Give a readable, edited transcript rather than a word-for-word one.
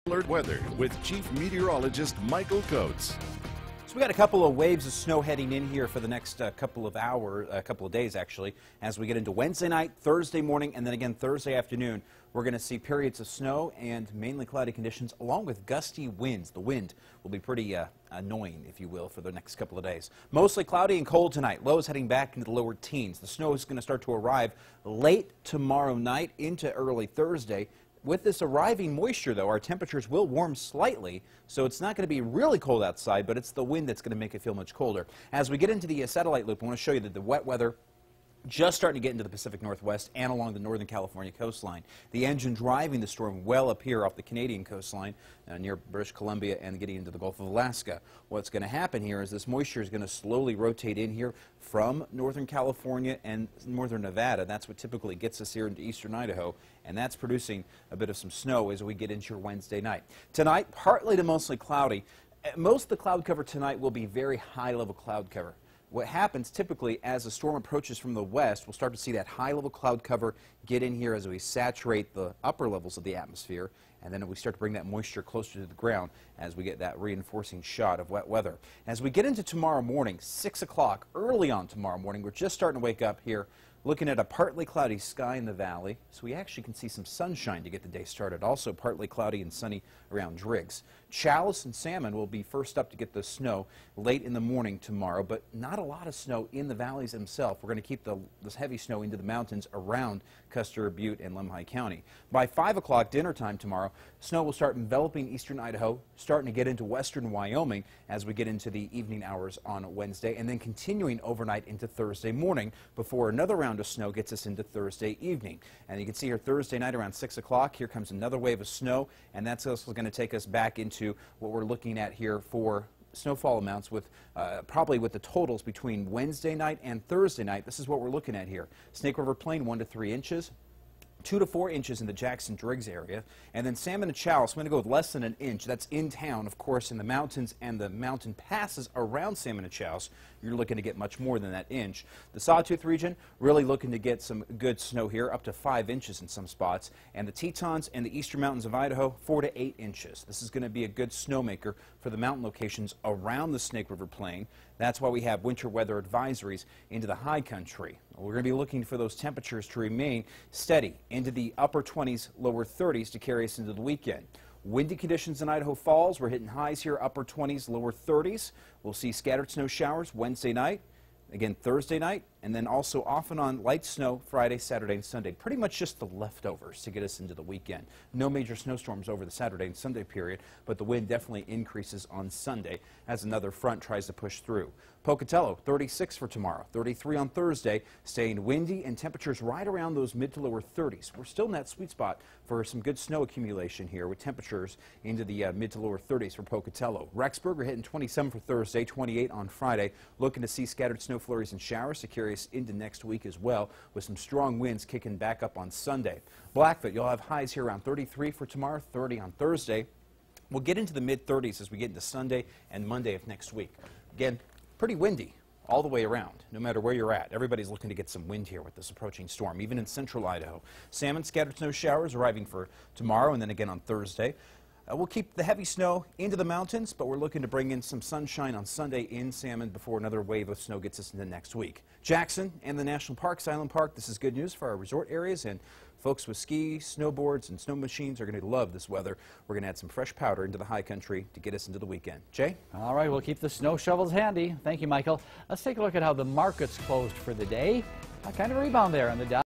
Alert weather with Chief Meteorologist Michael Coates. So we got a couple of waves of snow heading in here for the next couple of days actually. As we get into Wednesday night, Thursday morning, and then again Thursday afternoon, we're going to see periods of snow and mainly cloudy conditions along with gusty winds. The wind will be pretty annoying, if you will, for the next couple of days. Mostly cloudy and cold tonight. Lows heading back into the lower teens. The snow is going to start to arrive late tomorrow night into early Thursday. With this arriving moisture, though, our temperatures will warm slightly, so it's not going to be really cold outside, but it's the wind that's going to make it feel much colder. As we get into the satellite loop, I want to show you that the wet weather just starting to get into the Pacific Northwest and along the Northern California coastline. The engine driving the storm well up here off the Canadian coastline near British Columbia and getting into the Gulf of Alaska. What's going to happen here is this moisture is going to slowly rotate in here from Northern California and Northern Nevada. That's what typically gets us here into eastern Idaho, and that's producing a bit of some snow as we get into your Wednesday night. Tonight, partly to mostly cloudy. Most of the cloud cover tonight will be very high-level cloud cover. What happens typically as the storm approaches from the west, we'll start to see that high-level cloud cover get in here as we saturate the upper levels of the atmosphere, and then we start to bring that moisture closer to the ground as we get that reinforcing shot of wet weather. As we get into tomorrow morning, 6 o'clock, early on tomorrow morning, we're just starting to wake up here, looking at a partly cloudy sky in the valley, so we actually can see some sunshine to get the day started. Also partly cloudy and sunny around Driggs. Challis and Salmon will be first up to get the snow late in the morning tomorrow, but not a lot of snow in the valleys themselves. We're going to keep this heavy snow into the mountains around Custer, Butte, and Lemhi County. By 5 o'clock dinner time tomorrow, snow will start enveloping eastern Idaho, starting to get into western Wyoming as we get into the evening hours on Wednesday, and then continuing overnight into Thursday morning before another round of snow gets us into Thursday evening. And you can see here Thursday night around 6 o'clock, here comes another wave of snow, and that's also going to take us back into what we're looking at here for snowfall amounts with probably with the totals between Wednesday night and Thursday night. This is what we're looking at here. Snake River Plain 1 to 3 inches. 2 to 4 inches in the Jackson-Driggs area, and then Salmon and Challis, I'm going to go with less than an inch. That's in town, of course, in the mountains and the mountain passes around Salmon and Challis. You're looking to get much more than that inch. The Sawtooth region, really looking to get some good snow here, up to 5 inches in some spots, and the Tetons and the eastern mountains of Idaho, 4 to 8 inches. This is going to be a good snowmaker for the mountain locations around the Snake River Plain. That's why we have winter weather advisories into the high country. We're going to be looking for those temperatures to remain steady into the upper 20s, lower 30s to carry us into the weekend. Windy conditions in Idaho Falls. We're hitting highs here, upper 20s, lower 30s. We'll see scattered snow showers Wednesday night, again Thursday night, and then also off and on light snow Friday, Saturday, and Sunday. Pretty much just the leftovers to get us into the weekend. No major snowstorms over the Saturday and Sunday period, but the wind definitely increases on Sunday as another front tries to push through. Pocatello, 36 for tomorrow, 33 on Thursday, staying windy and temperatures right around those mid to lower 30s. We're still in that sweet spot for some good snow accumulation here with temperatures into the mid to lower 30s for Pocatello. Rexburg, we're hitting 27 for Thursday, 28 on Friday. Looking to see scattered snow flurries and showers to carry us into next week as well, with some strong winds kicking back up on Sunday. Blackfoot, you'll have highs here around 33 for tomorrow, 30 on Thursday. We'll get into the mid-30s as we get into Sunday and Monday of next week. Again, pretty windy all the way around, no matter where you're at. Everybody's looking to get some wind here with this approaching storm, even in central Idaho. Salmon, scattered snow showers arriving for tomorrow and then again on Thursday. We'll keep the heavy snow into the mountains, but we're looking to bring in some sunshine on Sunday in Salmon before another wave of snow gets us into next week. Jackson and the National Parks, Island Park, this is good news for our resort areas, and folks with ski, snowboards, and snow machines are going to love this weather. We're going to add some fresh powder into the high country to get us into the weekend. Jay? All right, we'll keep the snow shovels handy. Thank you, Michael. Let's take a look at how the markets closed for the day. A kind of a rebound there on the Dow.